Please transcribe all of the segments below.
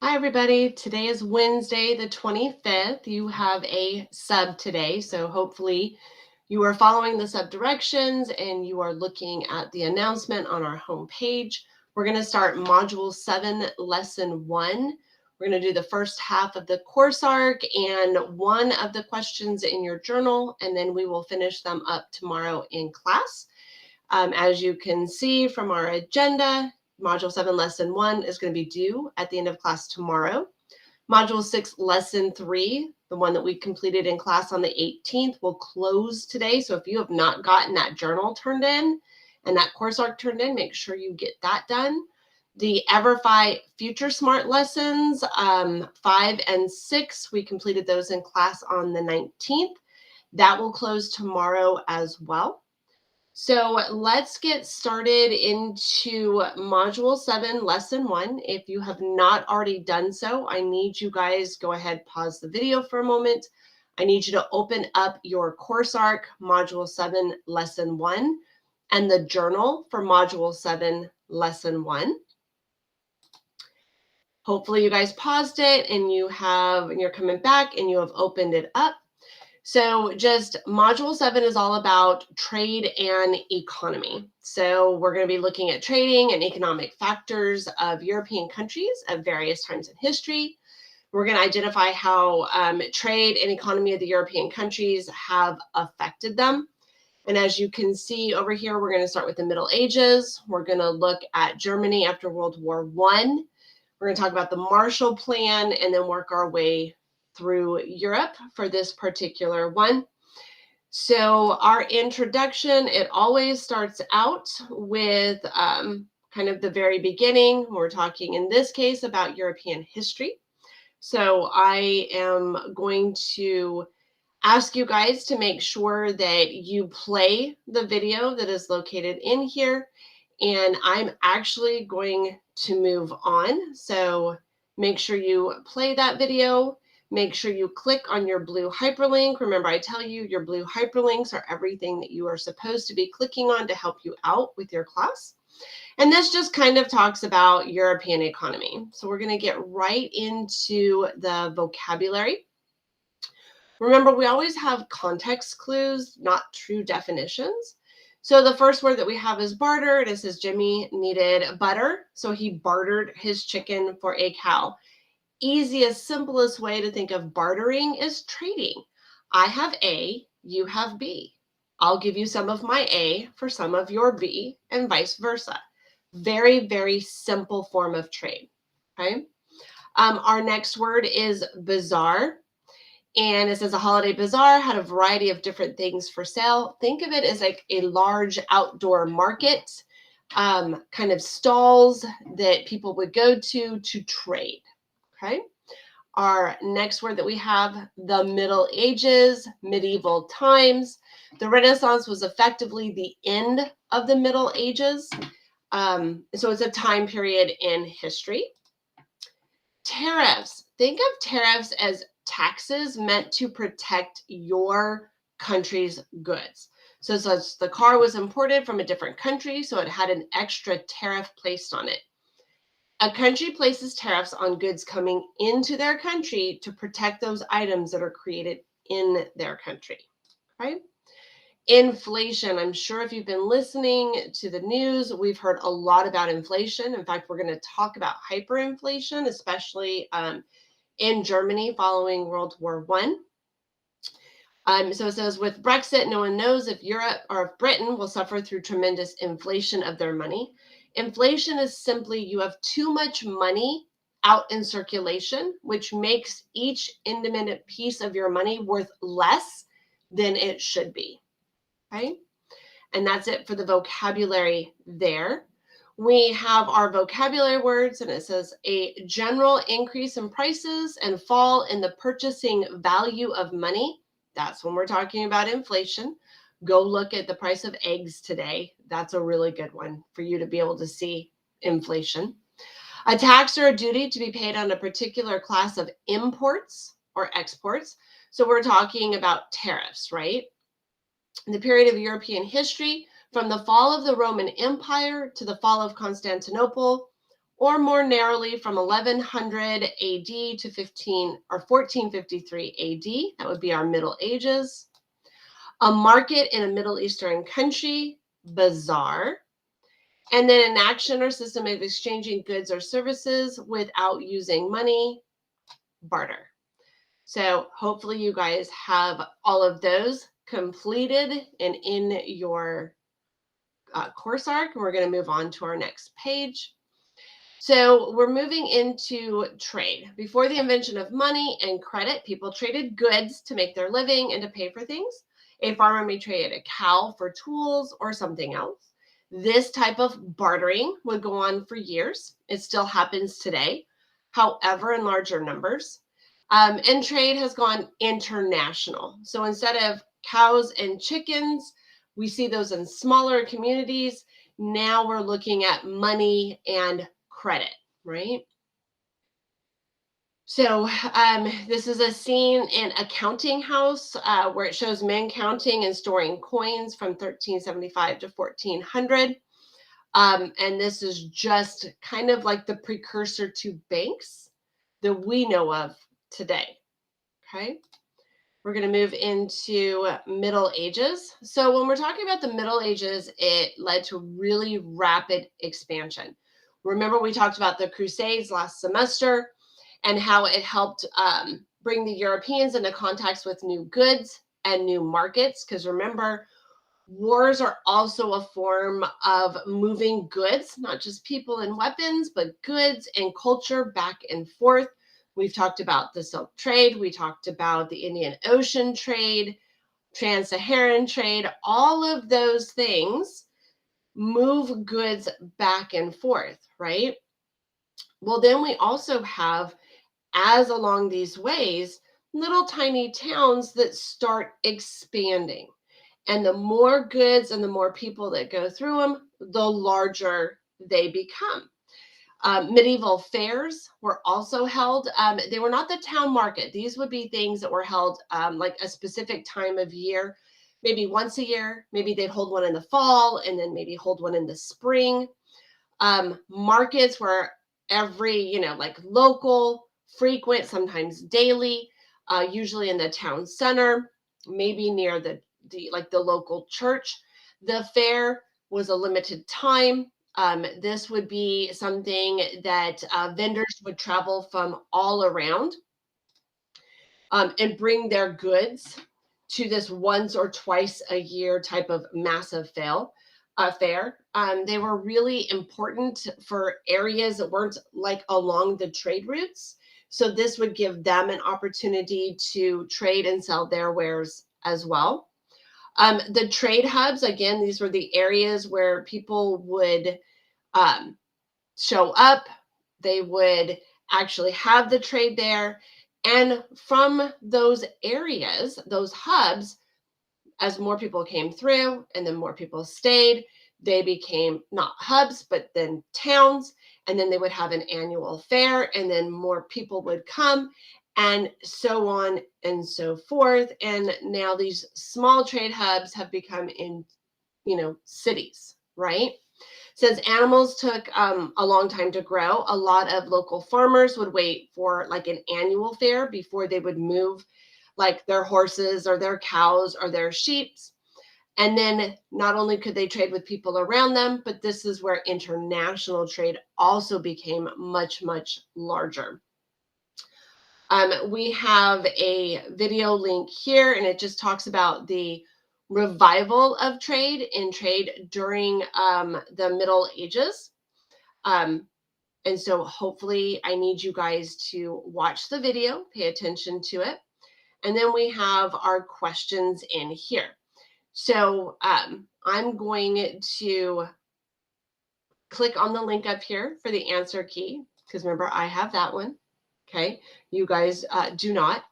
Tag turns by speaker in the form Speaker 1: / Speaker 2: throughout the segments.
Speaker 1: Hi, everybody. Today is Wednesday, the 25th. You have a sub today, so hopefully you are following the sub directions and you are looking at the announcement on our homepage. We're going to start Module 7, Lesson 1. We're going to do the first half of the course arc and one of the questions in your journal, and then we will finish them up tomorrow in class. As you can see from our agenda, Module 7, Lesson 1 is going to be due at the end of class tomorrow. Module 6, Lesson 3, the one that we completed in class on the 18th, will close today. So if you have not gotten that journal turned in and that course arc turned in, make sure you get that done. The EverFi Future Smart lessons, 5 and 6, we completed those in class on the 19th. That will close tomorrow as well. So let's get started into Module 7, Lesson 1. If you have not already done so, I need you guys go ahead, pause the video for a moment. I need you to open up your course arc, Module 7, Lesson 1, and the journal for Module 7, Lesson 1. Hopefully you guys paused it and you're coming back and you have opened it up. So just Module 7 is all about trade and economy. So we're going to be looking at trading and economic factors of European countries at various times in history. We're going to identify how trade and economy of the European countries have affected them. And as you can see over here, we're going to start with the Middle Ages. We're going to look at Germany after World War I. We're going to talk about the Marshall Plan and then work our way through Europe for this particular one. So our introduction, it always starts out with kind of the very beginning. We're talking in this case about European history. So I am going to ask you guys to make sure that you play the video that is located in here. And I'm actually going to move on. So make sure you play that video. Make sure you click on your blue hyperlink. Remember, I tell you your blue hyperlinks are everything that you are supposed to be clicking on to help you out with your class. And this just kind of talks about European economy. So we're going to get right into the vocabulary. Remember, we always have context clues, not true definitions. So the first word that we have is barter. It says Jimmy needed butter, so he bartered his chicken for a cow. Easiest, simplest way to think of bartering is trading. I have A, you have B. I'll give you some of my A for some of your B, and vice versa. Very, very simple form of trade. Okay. Our next word is bazaar. And it says a holiday bazaar had a variety of different things for sale. Think of it as like a large outdoor market, kind of stalls that people would go to trade. Okay. Our next word that we have, the Middle Ages, medieval times. The Renaissance was effectively the end of the Middle Ages. So it's a time period in history. Tariffs. Think of tariffs as taxes meant to protect your country's goods. So the car was imported from a different country, so it had an extra tariff placed on it. A country places tariffs on goods coming into their country to protect those items that are created in their country. Right? Inflation. I'm sure if you've been listening to the news, we've heard a lot about inflation. In fact, we're going to talk about hyperinflation, especially in Germany following World War I. So it says, with Brexit, no one knows if Europe or if Britain will suffer through tremendous inflation of their money. Inflation is simply you have too much money out in circulation, which makes each independent piece of your money worth less than it should be. Okay? And that's it for the vocabulary there. We have our vocabulary words, and it says a general increase in prices and fall in the purchasing value of money. That's when we're talking about inflation. Go look at the price of eggs today. That's a really good one for you to be able to see inflation. A tax or a duty to be paid on a particular class of imports or exports. So we're talking about tariffs, right? In the period of European history, from the fall of the Roman Empire to the fall of Constantinople, or more narrowly from 1100 AD to 1453 AD. That would be our Middle Ages. A market in a Middle Eastern country, bazaar. And then an action or system of exchanging goods or services without using money, barter. So hopefully you guys have all of those completed and in your course arc. And we're going to move on to our next page. So we're moving into trade. Before the invention of money and credit, people traded goods to make their living and to pay for things. A farmer may trade a cow for tools or something else. This type of bartering would go on for years. It still happens today, however, in larger numbers. And trade has gone international. So instead of cows and chickens, we see those in smaller communities. Now we're looking at money and credit, right? So this is a scene in a counting house where it shows men counting and storing coins from 1375 to 1400. And this is just kind of like the precursor to banks that we know of today. Okay. We're going to move into Middle Ages. So when we're talking about the Middle Ages, it led to really rapid expansion. Remember, we talked about the Crusades last semester and how it helped bring the Europeans into contact with new goods and new markets. Because remember, wars are also a form of moving goods, not just people and weapons, but goods and culture back and forth. We've talked about the Silk trade. We talked about the Indian Ocean trade, Trans-Saharan trade. All of those things move goods back and forth, right? Well, then we also have, as along these ways, little tiny towns that start expanding. And the more goods and the more people that go through them, the larger they become. Medieval fairs were also held. They were not the town market. These would be things that were held like a specific time of year, maybe once a year. Maybe they'd hold one in the fall and then maybe hold one in the spring. Markets were every, like local, frequent, sometimes daily, usually in the town center, maybe near the local church. The fair was a limited time. This would be something that vendors would travel from all around and bring their goods to this once or twice a year type of massive fair. They were really important for areas that weren't like along the trade routes. So this would give them an opportunity to trade and sell their wares as well. The trade hubs, again, these were the areas where people would show up. They would actually have the trade there. And from those areas, those hubs, as more people came through and then more people stayed, they became not hubs, but then towns. And then they would have an annual fair, and then more people would come, and so on and so forth. And now these small trade hubs have become in, cities, right? Since animals took a long time to grow, a lot of local farmers would wait for like an annual fair before they would move like their horses or their cows or their sheep. And then not only could they trade with people around them, but this is where international trade also became much, much larger. We have a video link here, and it just talks about the revival of trade during the Middle Ages. And so hopefully I need you guys to watch the video, pay attention to it. And then we have our questions in here. So I'm going to click on the link up here for the answer key, because remember, I have that one. Okay, you guys do not.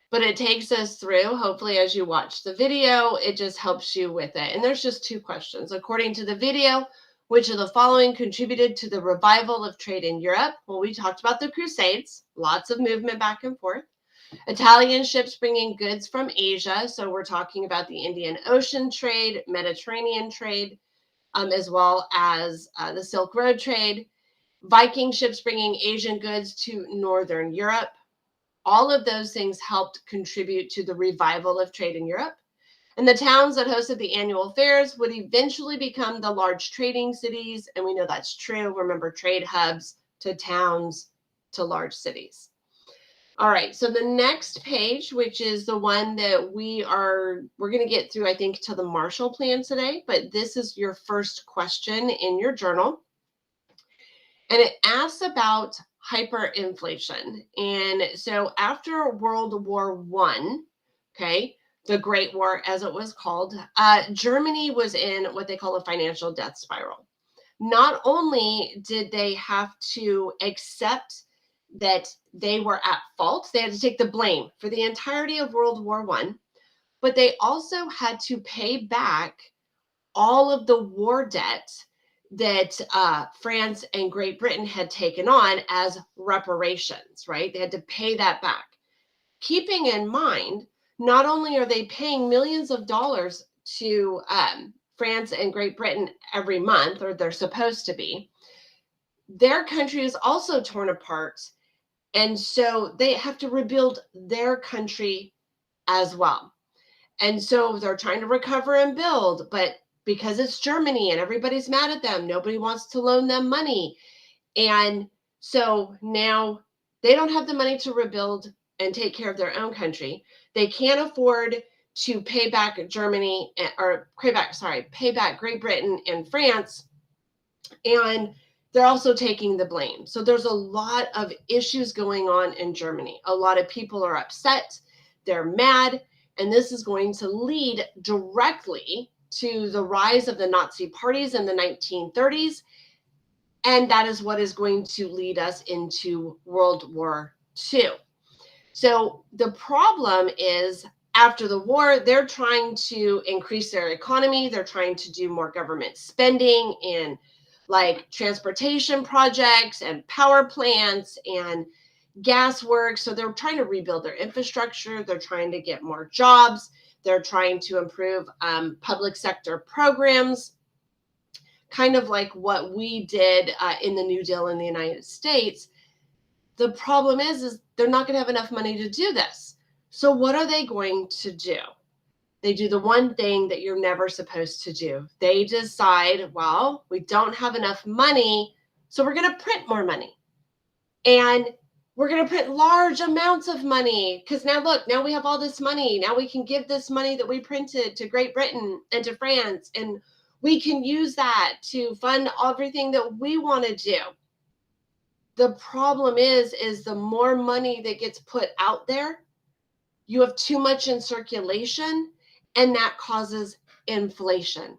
Speaker 1: But it takes us through, hopefully as you watch the video, it just helps you with it. And there's just two questions. According to the video, which of the following contributed to the revival of trade in Europe? Well, we talked about the Crusades, lots of movement back and forth. Italian ships bringing goods from Asia. So we're talking about the Indian Ocean trade, Mediterranean trade, as well as the Silk Road trade. Viking ships bringing Asian goods to Northern Europe. All of those things helped contribute to the revival of trade in Europe. And the towns that hosted the annual fairs would eventually become the large trading cities. And we know that's true. Remember, trade hubs to towns to large cities. All right, so the next page, which is the one that we're going to get through, I think, to the Marshall Plan today, but this is your first question in your journal. And it asks about hyperinflation. And so after World War I, okay, the Great War, as it was called, Germany was in what they call a financial death spiral. Not only did they have to accept that they were at fault, they had to take the blame for the entirety of World War I, but they also had to pay back all of the war debt that France and Great Britain had taken on as reparations, right? They had to pay that back. Keeping in mind, not only are they paying millions of dollars to France and Great Britain every month, or they're supposed to be, their country is also torn apart. And so they have to rebuild their country as well. And so they're trying to recover and build, but because it's Germany and everybody's mad at them, nobody wants to loan them money. And so now they don't have the money to rebuild and take care of their own country. They can't afford to pay back Germany or pay back Great Britain and France. And they're also taking the blame. So there's a lot of issues going on in Germany. A lot of people are upset, they're mad, and this is going to lead directly to the rise of the Nazi parties in the 1930s. And that is what is going to lead us into World War II. So the problem is, after the war, they're trying to increase their economy. They're trying to do more government spending in like transportation projects and power plants and gas works. So they're trying to rebuild their infrastructure. They're trying to get more jobs. They're trying to improve public sector programs, kind of like what we did in the New Deal in the United States. The problem is they're not going to have enough money to do this. So what are they going to do? They do the one thing that you're never supposed to do. They decide, well, we don't have enough money, so we're going to print more money. And we're going to print large amounts of money because now look, now we have all this money. Now we can give this money that we printed to Great Britain and to France, and we can use that to fund everything that we want to do. The problem is the more money that gets put out there, you have too much in circulation, and that causes inflation.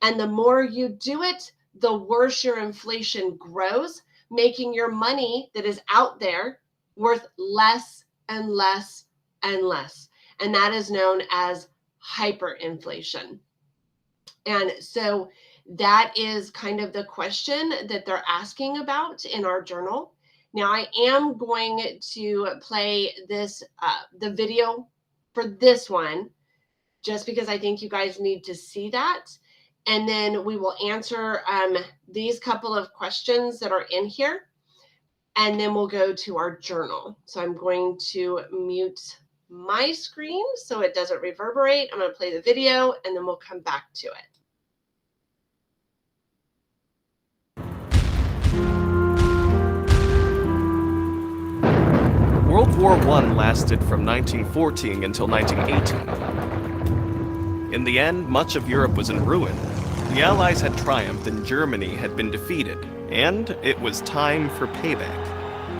Speaker 1: And the more you do it, the worse your inflation grows, making your money that is out there worth less and less and less. And that is known as hyperinflation. And so that is kind of the question that they're asking about in our journal. Now, I am going to play this, the video for this one, just because I think you guys need to see that. And then we will answer these couple of questions that are in here. And then we'll go to our journal. So I'm going to mute my screen so it doesn't reverberate. I'm going to play the video and then we'll come back to it.
Speaker 2: World War I lasted from 1914 until 1918. In the end, much of Europe was in ruin. The Allies had triumphed and Germany had been defeated, and it was time for payback.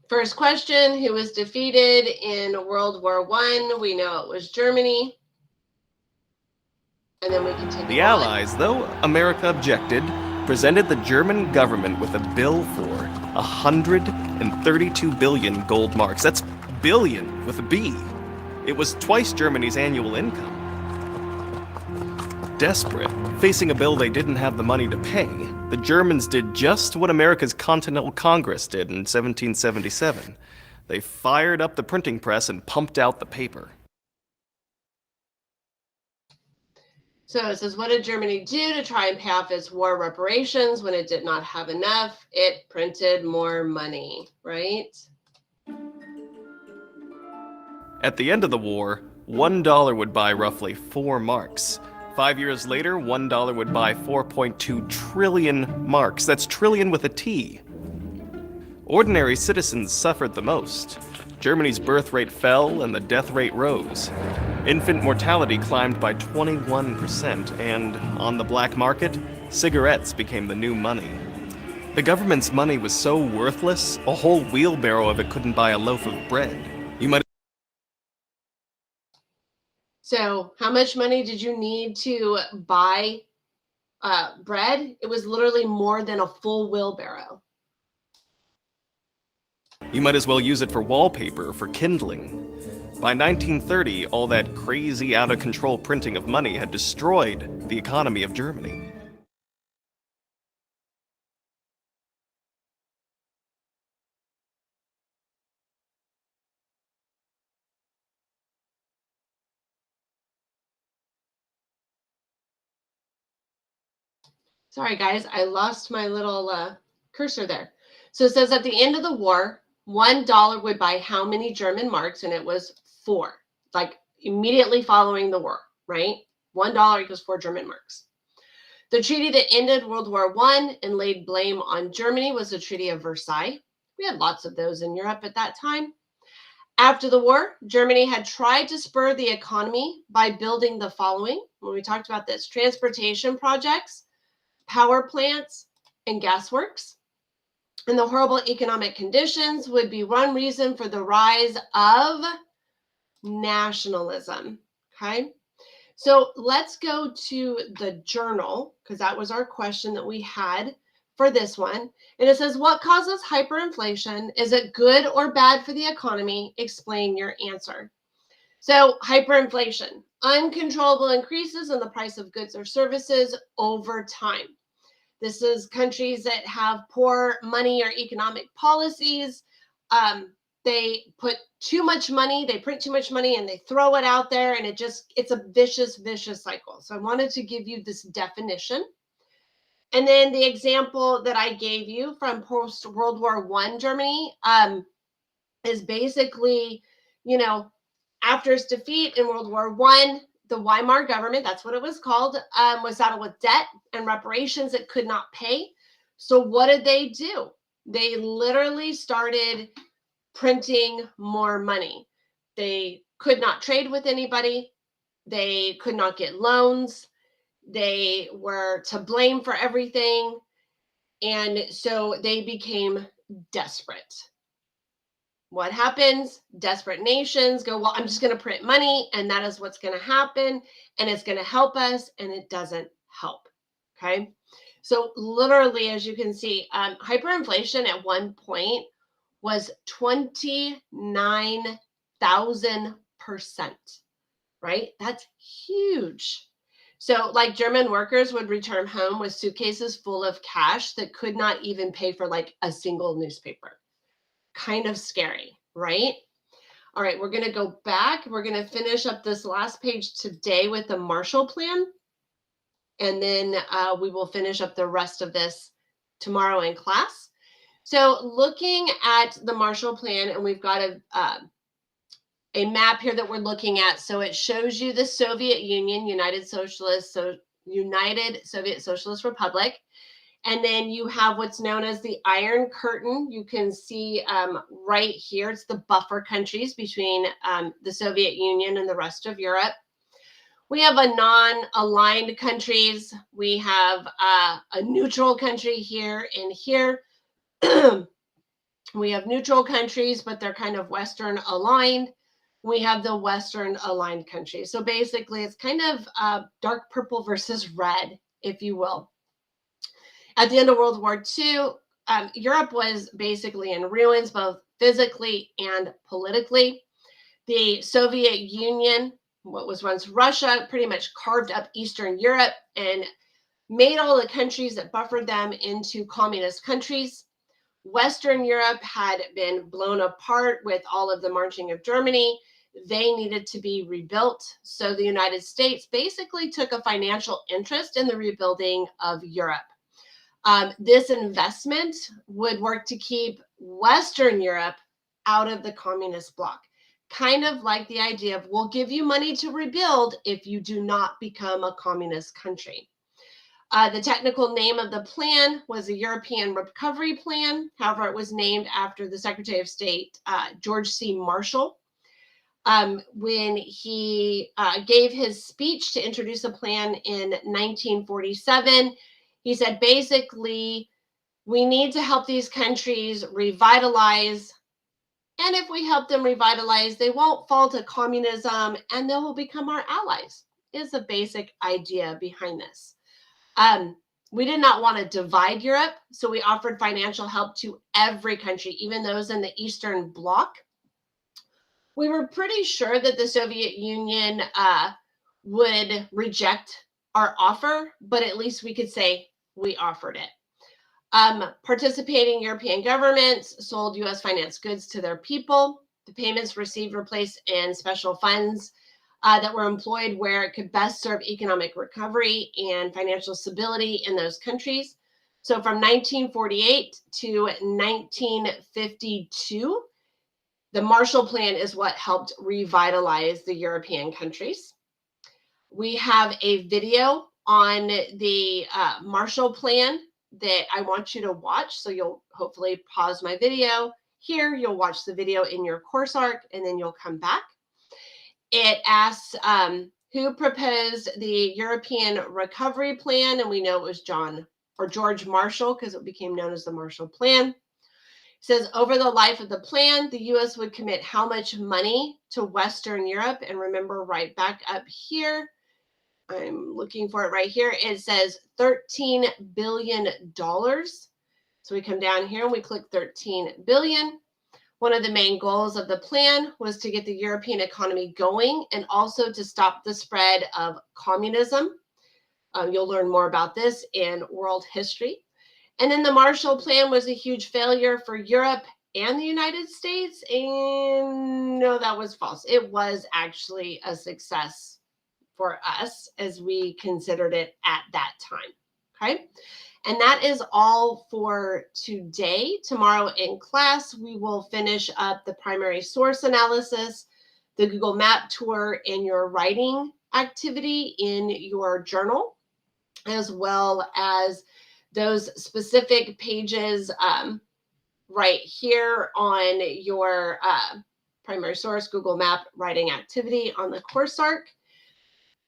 Speaker 1: First question, who was defeated in World War I? We know it was Germany. And then we continue.
Speaker 2: The Allies, though America objected, presented the German government with a bill for 132 billion gold marks. That's billion with a B. It was twice Germany's annual income. Desperate, facing a bill they didn't have the money to pay, the Germans did just what America's Continental Congress did in 1777. They fired up the printing press and pumped out the paper.
Speaker 1: So it says, what did Germany do to try and pay off its war reparations when it did not have enough? It printed more money, right?
Speaker 2: At the end of the war, $1 would buy roughly 4 marks. 5 years later, $1 would buy 4.2 trillion marks. That's trillion with a T. Ordinary citizens suffered the most. Germany's birth rate fell and the death rate rose. Infant mortality climbed by 21%, and on the black market, cigarettes became the new money. The government's money was so worthless, a whole wheelbarrow of it couldn't buy a loaf of bread. You might
Speaker 1: So how much money did you need to buy bread? It was literally more than a full wheelbarrow.
Speaker 2: You might as well use it for wallpaper, for kindling. By 1930, all that crazy, out-of-control printing of money had destroyed the economy of Germany.
Speaker 1: Sorry, guys, I lost my little cursor there. So it says at the end of the war, $1 would buy how many German marks? And it was 4, like immediately following the war, right? $1 equals 4 German marks. The treaty that ended World War I and laid blame on Germany was the Treaty of Versailles. We had lots of those in Europe at that time. After the war, Germany had tried to spur the economy by building the following. When we talked about this, transportation projects, power plants, and gasworks. And the horrible economic conditions would be one reason for the rise of nationalism. Okay. So let's go to the journal, because that was our question that we had for this one. And it says, what causes hyperinflation? Is it good or bad for the economy? Explain your answer. So hyperinflation, uncontrollable increases in the price of goods or services over time. This is countries that have poor money or economic policies. They put too much money, they print too much money, and they throw it out there, and it's a vicious cycle. So I wanted to give you this definition. And then the example that I gave you from post World War I Germany is basically, after its defeat in World War I, the Weimar government, that's what it was called, was saddled with debt and reparations it could not pay. So what did they do? They literally started printing more money. They could not trade with anybody. They could not get loans. They were to blame for everything. And so they became desperate. What happens? Desperate nations go, well, I'm just going to print money, and that is what's going to happen, and it's going to help us, and it doesn't help. Okay. So literally, as you can see, hyperinflation at one point was 29,000%, right? That's huge. So like German workers would return home with suitcases full of cash that could not even pay for like a single newspaper. Kind of scary, right? All right, we're going to go back. We're going to finish up this last page today with the Marshall Plan. And then we will finish up the rest of this tomorrow in class. So looking at the Marshall Plan, and we've got a map here that we're looking at. So it shows you the Soviet Union, United Soviet Socialist Republic. And then you have what's known as the Iron Curtain. You can see right here, it's the buffer countries between the Soviet Union and the rest of Europe. We have a non-aligned countries. We have a neutral country here and here. We have neutral countries, but they're kind of Western aligned. We have the Western aligned countries. So basically, it's kind of dark purple versus red, if you will. At the end of World War II, Europe was basically in ruins, both physically and politically. The Soviet Union, what was once Russia, pretty much carved up Eastern Europe and made all the countries that buffered them into communist countries. Western Europe had been blown apart with all of the marching of Germany. they needed to be rebuilt. So the United States basically took a financial interest in the rebuilding of Europe. This investment would work to keep Western Europe out of the communist bloc. Kind of like the idea of, we'll give you money to rebuild if you do not become a communist country. The technical name of the plan was the European Recovery Plan. However, it was named after the Secretary of State, George C. Marshall. When he gave his speech to introduce a plan in 1947, he said, basically, we need to help these countries revitalize. And if we help them revitalize, they won't fall to communism and they will become our allies, is the basic idea behind this. We did not want to divide Europe, so we offered financial help to every country, even those in the Eastern Bloc. We were pretty sure that the Soviet Union would reject our offer, but at least we could say we offered it. Participating European governments sold U.S. financed goods to their people. The payments received were placed in special funds that were employed where it could best serve economic recovery and financial stability in those countries. So from 1948 to 1952, the Marshall Plan is what helped revitalize the European countries. We have a video on the Marshall Plan that I want you to watch. So you'll hopefully pause my video here. You'll watch the video in your course arc, and then you'll come back. It asks who proposed the European Recovery Plan, and we know it was George Marshall, because it became known as the Marshall Plan. It says, over the life of the plan, the U.S. would commit how much money to Western Europe? And remember, right back up here, I'm looking for it right here. It says $13 billion. So we come down here and we click 13 billion. One of the main goals of the plan was to get the European economy going and also to stop the spread of communism. You'll learn more about this in world history. And then the Marshall Plan was a huge failure for Europe and the United States. And no, that was false. It was actually a success for us as we considered it at that time. Okay. And that is all for today. Tomorrow in class, we will finish up the primary source analysis, the Google Map tour, and your writing activity in your journal, as well as those specific pages right here on your primary source, Google Map writing activity on the course arc.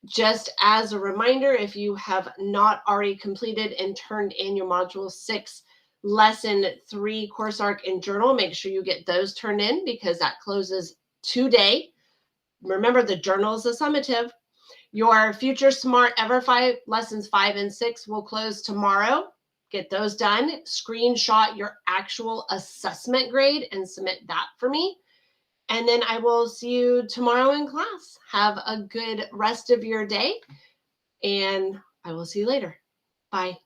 Speaker 1: Just as a reminder, if you have not already completed and turned in your Module 6 Lesson 3 course arc and journal, make sure you get those turned in because that closes today. Remember, the journal is a summative. Your Future Smart Ever 5 Lessons 5 and 6 will close tomorrow. Get those done. Screenshot your actual assessment grade and submit that for me. And then I will see you tomorrow in class. Have a good rest of your day, and I will see you later. Bye.